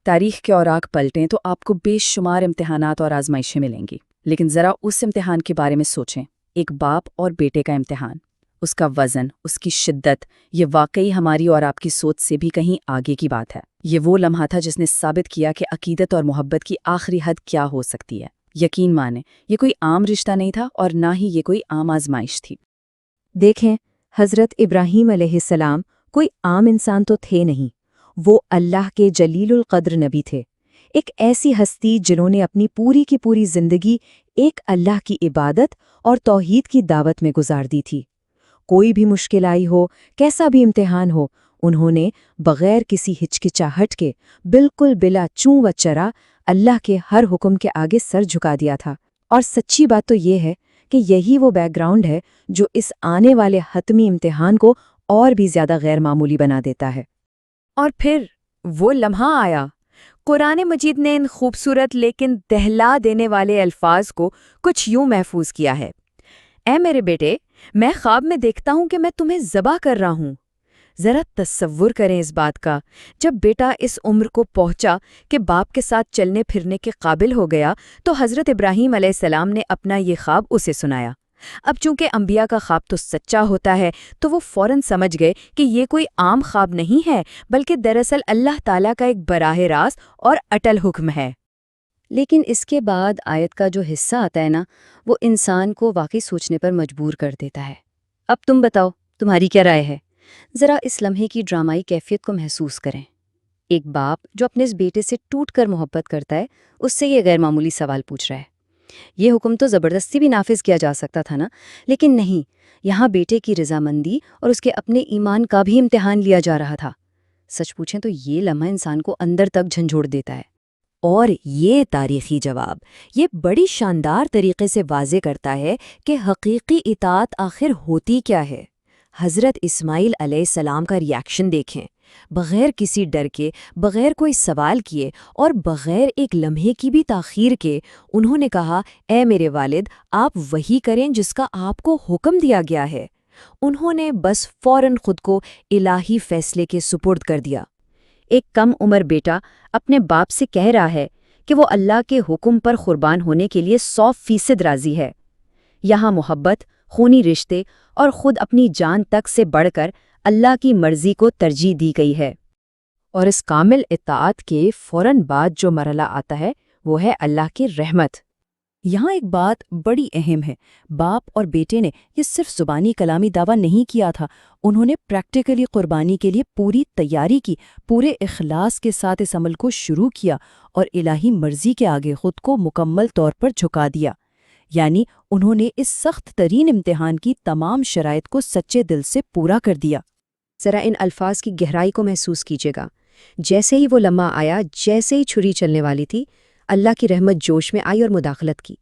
تاریخ کے اوراق پلٹیں تو آپ کو بے شمار امتحانات اور آزمائشیں ملیں گی، لیکن ذرا اس امتحان کے بارے میں سوچیں، ایک باپ اور بیٹے کا امتحان، اس کا وزن، اس کی شدت، یہ واقعی ہماری اور آپ کی سوچ سے بھی کہیں آگے کی بات ہے۔ یہ وہ لمحہ تھا جس نے ثابت کیا کہ عقیدت اور محبت کی آخری حد کیا ہو سکتی ہے۔ یقین مانیں، یہ کوئی عام رشتہ نہیں تھا اور نہ ہی یہ کوئی عام آزمائش تھی۔ دیکھیں، حضرت ابراہیم علیہ السلام کوئی عام انسان تو تھے نہیں، وہ اللہ کے جلیل القدر نبی تھے، ایک ایسی ہستی جنہوں نے اپنی پوری کی پوری زندگی ایک اللہ کی عبادت اور توحید کی دعوت میں گزار دی تھی۔ کوئی بھی مشکل آئی ہو، کیسا بھی امتحان ہو، انہوں نے بغیر کسی ہچکچاہٹ کے بالکل بلا چوں و چرا اللہ کے ہر حکم کے آگے سر جھکا دیا تھا۔ اور سچی بات تو یہ ہے کہ یہی وہ بیک گراؤنڈ ہے جو اس آنے والے حتمی امتحان کو اور بھی زیادہ غیر معمولی بنا دیتا ہے۔ اور پھر وہ لمحہ آیا۔ قرآن مجید نے ان خوبصورت لیکن دہلا دینے والے الفاظ کو کچھ یوں محفوظ کیا ہے: اے میرے بیٹے، میں خواب میں دیکھتا ہوں کہ میں تمہیں ذبح کر رہا ہوں۔ ذرا تصور کریں اس بات کا، جب بیٹا اس عمر کو پہنچا کہ باپ کے ساتھ چلنے پھرنے کے قابل ہو گیا تو حضرت ابراہیم علیہ السلام نے اپنا یہ خواب اسے سنایا۔ اب چونکہ انبیاء کا خواب تو سچا ہوتا ہے تو وہ فوراً سمجھ گئے کہ یہ کوئی عام خواب نہیں ہے، بلکہ دراصل اللہ تعالیٰ کا ایک براہ راست اور اٹل حکم ہے۔ لیکن اس کے بعد آیت کا جو حصہ آتا ہے نا، وہ انسان کو واقعی سوچنے پر مجبور کر دیتا ہے۔ اب تم بتاؤ، تمہاری کیا رائے ہے؟ ذرا اس لمحے کی ڈرامائی کیفیت کو محسوس کریں۔ ایک باپ جو اپنے اس بیٹے سے ٹوٹ کر محبت کرتا ہے، اس سے یہ غیر معمولی سوال پوچھ رہا ہے۔ یہ حکم تو زبردستی بھی نافذ کیا جا سکتا تھا نا، لیکن نہیں، یہاں بیٹے کی رضامندی اور اس کے اپنے ایمان کا بھی امتحان لیا جا رہا تھا۔ سچ پوچھیں تو یہ لمحہ انسان کو اندر تک جھنجھوڑ دیتا ہے۔ اور یہ تاریخی جواب یہ بڑی شاندار طریقے سے واضح کرتا ہے کہ حقیقی اطاعت آخر ہوتی کیا ہے۔ حضرت اسماعیل علیہ السلام کا ریاکشن دیکھیں، بغیر کسی ڈر کے، بغیر کوئی سوال کیے اور بغیر ایک لمحے کی بھی تاخیر کے انہوں نے کہا، اے میرے والد، آپ وہی کریں جس کا آپ کو حکم دیا گیا ہے۔ انہوں نے بس فوراً خود کو الہی فیصلے کے سپرد کر دیا۔ ایک کم عمر بیٹا اپنے باپ سے کہہ رہا ہے کہ وہ اللہ کے حکم پر قربان ہونے کے لیے 100% راضی ہے۔ یہاں محبت، خونی رشتے اور خود اپنی جان تک سے بڑھ کر اللہ کی مرضی کو ترجیح دی گئی ہے۔ اور اس کامل اطاعت کے فوراً بعد جو مرحلہ آتا ہے وہ ہے اللہ کی رحمت۔ یہاں ایک بات بڑی اہم ہے، باپ اور بیٹے نے یہ صرف زبانی کلامی دعویٰ نہیں کیا تھا، انہوں نے پریکٹیکلی قربانی کے لیے پوری تیاری کی، پورے اخلاص کے ساتھ اس عمل کو شروع کیا اور الہی مرضی کے آگے خود کو مکمل طور پر جھکا دیا۔ یعنی انہوں نے اس سخت ترین امتحان کی تمام شرائط کو سچے دل سے پورا کر دیا۔ ذرا ان الفاظ کی گہرائی کو محسوس کیجیے گا۔ جیسے ہی وہ لمحہ آیا، جیسے ہی چھری چلنے والی تھی، اللہ کی رحمت جوش میں آئی اور مداخلت کی،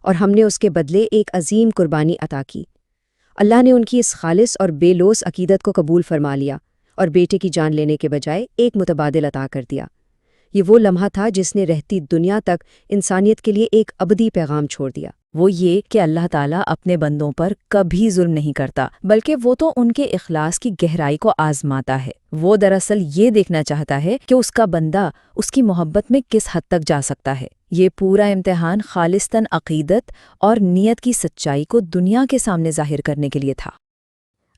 اور ہم نے اس کے بدلے ایک عظیم قربانی عطا کی۔ اللہ نے ان کی اس خالص اور بے لوث عقیدت کو قبول فرما لیا اور بیٹے کی جان لینے کے بجائے ایک متبادل عطا کر دیا۔ یہ وہ لمحہ تھا جس نے رہتی دنیا تک انسانیت کے لیے ایک ابدی پیغام چھوڑ دیا۔ وہ یہ کہ اللہ تعالیٰ اپنے بندوں پر کبھی ظلم نہیں کرتا، بلکہ وہ تو ان کے اخلاص کی گہرائی کو آزماتا ہے۔ وہ دراصل یہ دیکھنا چاہتا ہے کہ اس کا بندہ اس کی محبت میں کس حد تک جا سکتا ہے۔ یہ پورا امتحان خالصتاً عقیدت اور نیت کی سچائی کو دنیا کے سامنے ظاہر کرنے کے لیے تھا۔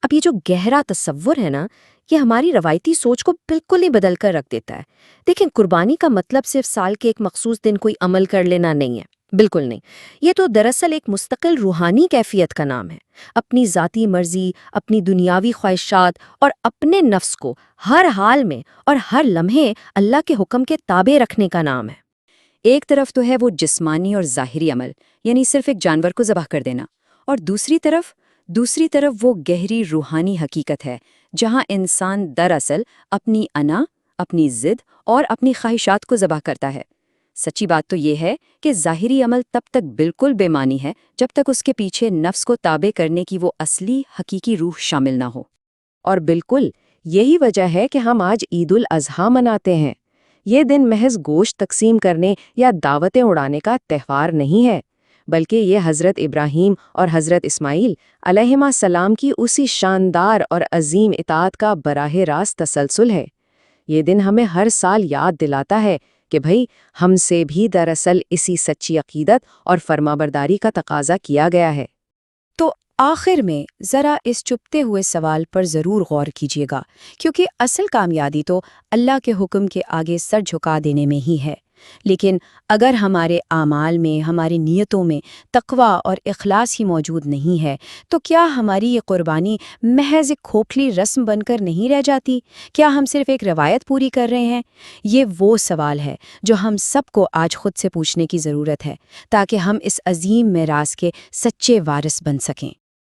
اب یہ جو گہرا تصور ہے نا، یہ ہماری روایتی سوچ کو بالکل ہی بدل کر رکھ دیتا ہے۔ دیکھیں، قربانی کا مطلب صرف سال کے ایک مخصوص دن کوئی عمل کر لینا نہیں ہے، بالکل نہیں۔ یہ تو دراصل ایک مستقل روحانی کیفیت کا نام ہے، اپنی ذاتی مرضی، اپنی دنیاوی خواہشات اور اپنے نفس کو ہر حال میں اور ہر لمحے اللہ کے حکم کے تابع رکھنے کا نام ہے۔ ایک طرف تو ہے وہ جسمانی اور ظاہری عمل، یعنی صرف ایک جانور کو ذبح کر دینا، اور دوسری طرف وہ گہری روحانی حقیقت ہے جہاں انسان دراصل اپنی انا، اپنی ضد اور اپنی خواہشات کو ذبح کرتا ہے۔ سچی بات تو یہ ہے کہ ظاہری عمل تب تک بالکل بے معنی ہے جب تک اس کے پیچھے نفس کو تابع کرنے کی وہ اصلی حقیقی روح شامل نہ ہو۔ اور بالکل یہی وجہ ہے کہ ہم آج عید الاضحیٰ مناتے ہیں۔ یہ دن محض گوشت تقسیم کرنے یا دعوتیں اڑانے کا تہوار نہیں ہے، بلکہ یہ حضرت ابراہیم اور حضرت اسماعیل علیہما السلام کی اسی شاندار اور عظیم اطاعت کا براہ راست تسلسل ہے۔ یہ دن ہمیں ہر سال یاد دلاتا ہے کہ بھئی ہم سے بھی دراصل اسی سچی عقیدت اور فرمانبرداری کا تقاضا کیا گیا ہے۔ تو آخر میں ذرا اس چپتے ہوئے سوال پر ضرور غور کیجیے گا، کیونکہ اصل کامیابی تو اللہ کے حکم کے آگے سر جھکا دینے میں ہی ہے۔ لیکن اگر ہمارے اعمال میں، ہماری نیتوں میں تقوی اور اخلاص ہی موجود نہیں ہے، تو کیا ہماری یہ قربانی محض ایک کھوکھلی رسم بن کر نہیں رہ جاتی؟ کیا ہم صرف ایک روایت پوری کر رہے ہیں؟ یہ وہ سوال ہے جو ہم سب کو آج خود سے پوچھنے کی ضرورت ہے، تاکہ ہم اس عظیم میراث کے سچے وارث بن سکیں۔